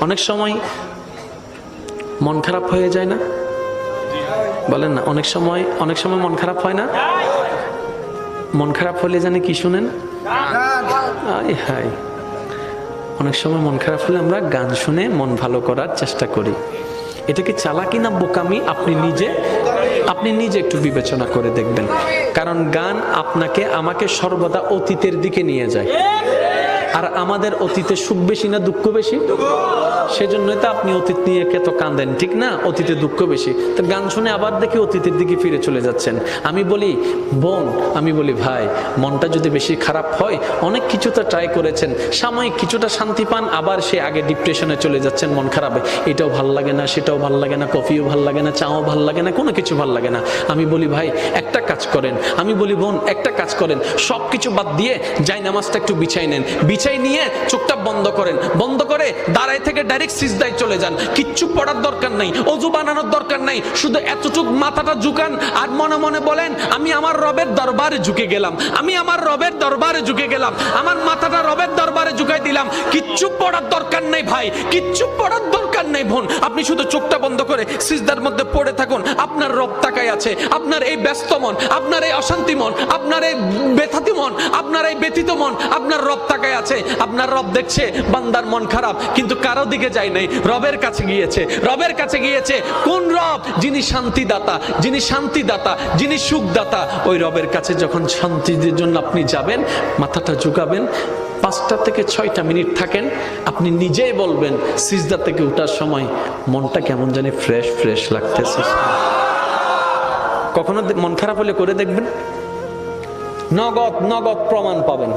অনেক সময় মন খারাপ হয়ে যায় না, বলেন না? অনেক সময় মন খারাপ হয় না। মন খারাপ হলে জানে কি শুনেন? হাই, অনেক সময় মন খারাপ হলে আমরা গান শুনে মন ভালো করার চেষ্টা করি। এটা কি চালাকি না বোকামি? আপনি নিজে একটু বিবেচনা করে দেখবেন। কারণ গান আপনাকে আমাকে সর্বদা অতীতের দিকে নিয়ে যায়। আর আমাদের অতীতে সুখ বেশি না দুঃখ বেশি? সেজন্যই তো আপনি অতীত নিয়ে এত কাঁদেন, ঠিক না? অতীতে দুঃখ বেশি, তো গান শুনে আবার দেখি অতীতের দিকে ফিরে চলে যাচ্ছেন। আমি বলি বোন, আমি বলি ভাই, মনটা যদি বেশি খারাপ হয়, অনেক কিছু তো ট্রাই করেছেন, সাময়িক কিছুটা শান্তি পান, আবার সে আগে ডিপ্রেশনে চলে যাচ্ছেন। মন খারাপে এটাও ভাল লাগে না, সেটাও ভাল লাগে না, কফিও ভাল লাগে না, চাও ভাল লাগে না, কোনো কিছু ভাল লাগে না। আমি বলি ভাই একটা কাজ করেন, আমি বলি বোন একটা কাজ করেন, সব কিছু বাদ দিয়ে যাই নামাজটা একটু বিছাই নেন, বিছাই নিয়ে চোখটা বন্ধ করেন, বন্ধ করে দাঁড়ায় থেকে ডাইরেক্ট সিজদায় চলে যান। কিচ্ছু পড়ার দরকার নাই, অজু বানানোর দরকার নাই, শুধু এতটুক মাথাটা ঝুঁকান আর মনে মনে বলেন আমি আমার রবের দরবারে ঝুঁকে গেলাম, আমি আমার রবের দরবারে ঝুঁকে গেলাম, আমার মাথাটা রবের দরবারে ঝুঁকাই দিলাম। কিচ্ছু পড়ার দরকার নেই ভাই, কিচ্ছু পড়ার দরকার নেই বোন, আপনি শুধু চোখটা বন্ধ করে সিজদার মধ্যে পড়ে থাকুন। আপনার রব তাকায় আছে, আপনার এই ব্যস্ত মন, আপনার এই অশান্তি মন, আপনার এই ব্যথাতি মন, আপনার এই ব্যথিত মন, আপনার রব তাকায় আছে। আপনার রব দেখছে বান্দার মন খারাপ, কিন্তু কারো দিকে যায় নাই, রবের কাছে গিয়েছে। রবের কাছে গিয়েছে কোন রব? যিনি শান্তিদাতা, যিনি শান্তিদাতা, যিনি সুখদাতা। ওই রবের কাছে যখন শান্তির জন্য আপনি যাবেন, মাথাটা ঝুঁকাবেন, 5টা থেকে 6টা মিনিট থাকেন, আপনি নিজেই বলবেন সিজদা থেকে ওঠার সময় মনটা কেমন জানি ফ্রেশ ফ্রেশ লাগতেছে। কখনো মন খারাপ হলে করে দেখবেন, নগদ প্রমাণ পাবেন।